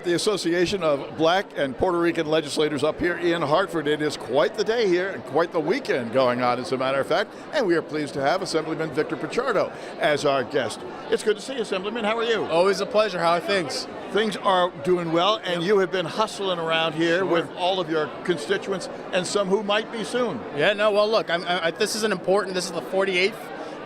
the Association of Black and Puerto Rican Legislators up here in Hartford. It is quite the day here and quite the weekend going on, as a matter of fact, and we are pleased to have Assemblyman Victor Pichardo as our guest. It's good to see you, Assemblyman. How are you? Always a pleasure. How are things? Things are doing well, and you have been hustling around here with all of your constituents and some who might be soon. Yeah, no, well, look, this is the 48th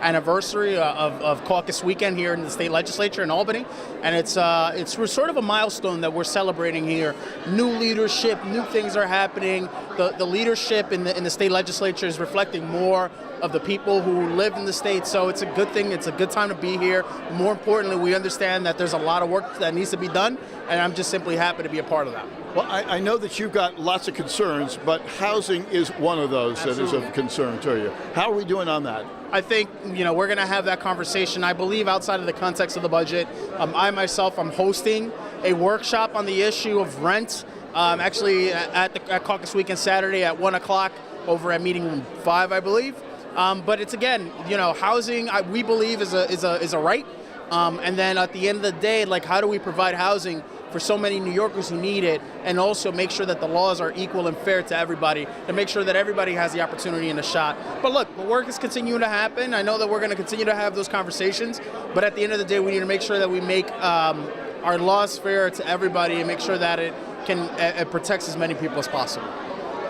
anniversary of caucus weekend here in the state legislature in Albany, and it's sort of a milestone that we're celebrating here. New leadership, new things are happening. The leadership in the state legislature is reflecting more of the people who live in the state, so it's a good thing. It's a good time to be here. More importantly, we understand that there's a lot of work that needs to be done, and I'm just simply happy to be a part of that. Well, I know that you've got lots of concerns, but housing is one of those Absolutely. That is of concern to you. How are we doing on that? I think, we're going to have that conversation. I believe outside of the context of the budget, I myself am hosting a workshop on the issue of rent, actually at caucus weekend Saturday at 1 o'clock over at meeting room 5, I believe. But it's, again, housing, we believe is a right. And then at the end of the day, like, how do we provide housing for so many New Yorkers who need it, and also make sure that the laws are equal and fair to everybody, to make sure that everybody has the opportunity and a shot. But look, the work is continuing to happen. I know that we're going to continue to have those conversations, but at the end of the day, we need to make sure that we make our laws fair to everybody and make sure that it protects as many people as possible.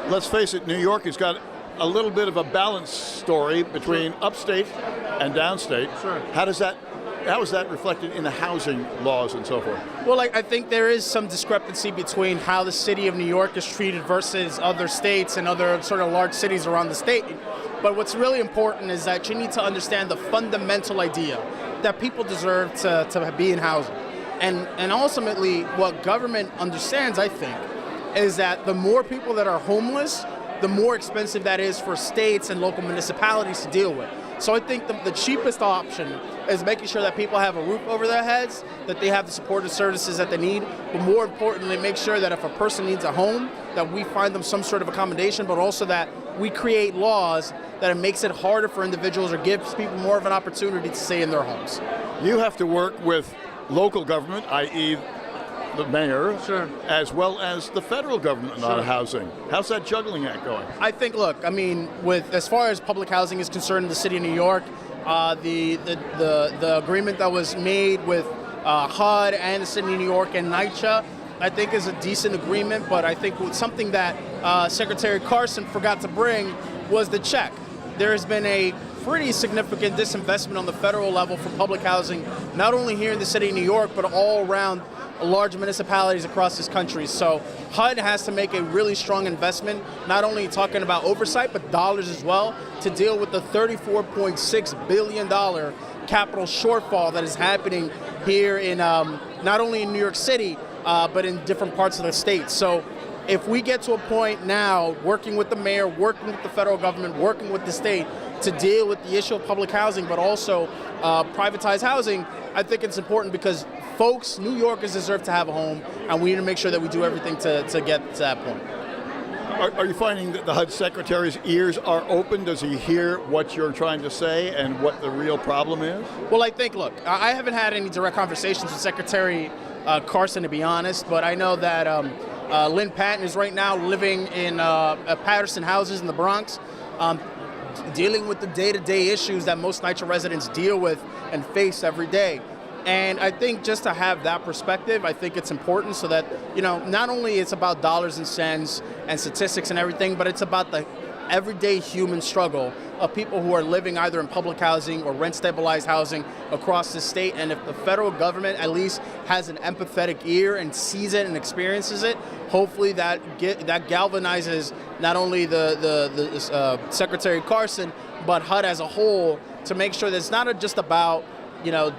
Let's face it, New York has got a little bit of a balanced story between upstate and downstate. Sure. How is that reflected in the housing laws and so forth? Well, I think there is some discrepancy between how the city of New York is treated versus other states and other sort of large cities around the state. But what's really important is that you need to understand the fundamental idea that people deserve to be in housing. And ultimately, what government understands, I think, is that the more people that are homeless, the more expensive that is for states and local municipalities to deal with. So I think the cheapest option is making sure that people have a roof over their heads, that they have the supportive services that they need, but more importantly, make sure that if a person needs a home, that we find them some sort of accommodation, but also that we create laws that it makes it harder for individuals or gives people more of an opportunity to stay in their homes. You have to work with local government, i.e. the mayor, Sure. as well as the federal government on housing. How's that juggling act going? I think, look, as far as public housing is concerned in the city of New York, the agreement that was made with HUD and the city of New York and NYCHA, I think is a decent agreement, but I think something that Secretary Carson forgot to bring was the check. There has been a pretty significant disinvestment on the federal level for public housing, not only here in the city of New York, but all around large municipalities across this country. So HUD has to make a really strong investment, not only talking about oversight, but dollars as well, to deal with the $34.6 billion capital shortfall that is happening here in not only in New York City, but in different parts of the state. So if we get to a point now, working with the mayor, working with the federal government, working with the state to deal with the issue of public housing, but also privatized housing, I think it's important because folks, New Yorkers deserve to have a home, and we need to make sure that we do everything to get to that point. Are you finding that the HUD secretary's ears are open? Does he hear what you're trying to say and what the real problem is? Well, I think, look, I haven't had any direct conversations with Secretary Carson, to be honest, but I know that Lynn Patton is right now living in Patterson houses in the Bronx, dealing with the day-to-day issues that most NYCHA residents deal with and face every day. And I think just to have that perspective, I think it's important so that, not only it's about dollars and cents and statistics and everything, but it's about the everyday human struggle of people who are living either in public housing or rent-stabilized housing across the state. And if the federal government at least has an empathetic ear and sees it and experiences it, hopefully that galvanizes not only the Secretary Carson, but HUD as a whole, to make sure that it's not just about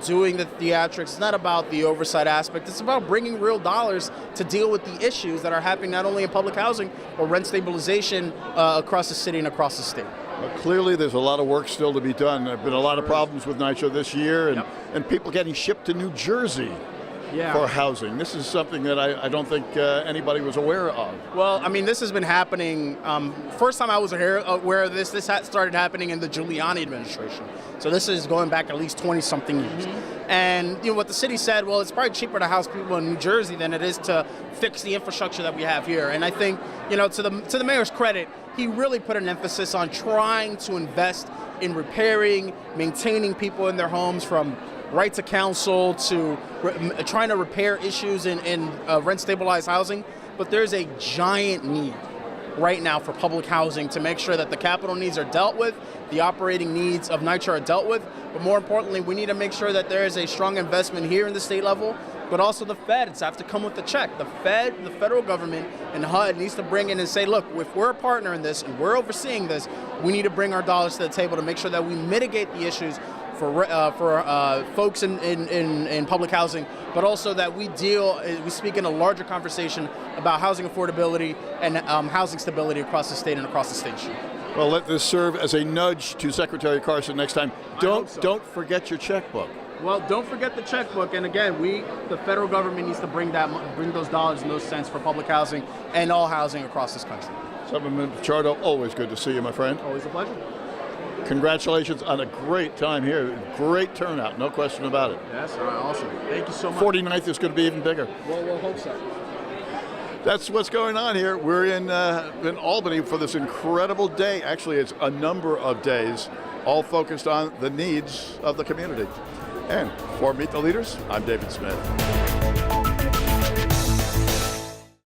doing the theatrics. It's not about the oversight aspect. It's about bringing real dollars to deal with the issues that are happening not only in public housing or rent stabilization across the city and across the state. Well, clearly there's a lot of work still to be done. There have been a lot of problems with NYCHA this year, and people getting shipped to New Jersey for housing. This is something that I don't think anybody was aware of. Well, I mean, this has been happening. First time I was aware of this started happening in the Giuliani administration. So this is going back at least 20-something years. And what the city said, well, it's probably cheaper to house people in New Jersey than it is to fix the infrastructure that we have here. And I think, to the mayor's credit, he really put an emphasis on trying to invest in repairing, maintaining people in their homes, from right to counsel to trying to repair issues in rent-stabilized housing. But there's a giant need right now for public housing to make sure that the capital needs are dealt with, the operating needs of NYCHA are dealt with, but more importantly, we need to make sure that there is a strong investment here in the state level, but also the feds have to come with the check. The federal government and HUD needs to bring in and say, look, if we're a partner in this and we're overseeing this, we need to bring our dollars to the table to make sure that we mitigate the issues for folks in public housing, but also that we speak in a larger conversation about housing affordability and housing stability across the state and across the station. Well, let this serve as a nudge to Secretary Carson next time. Don't forget your checkbook. Well, don't forget the checkbook. And again, the federal government needs to bring those dollars and those cents for public housing and all housing across this country. Assemblyman Pichardo, always good to see you, my friend. Always a pleasure. Congratulations on a great time here. Great turnout, no question about it. Yes, all right, awesome. Thank you so much. 49th is going to be even bigger. We'll hope so. That's what's going on here. We're in Albany for this incredible day. Actually, it's a number of days, all focused on the needs of the community. And for Meet the Leaders, I'm David Smith.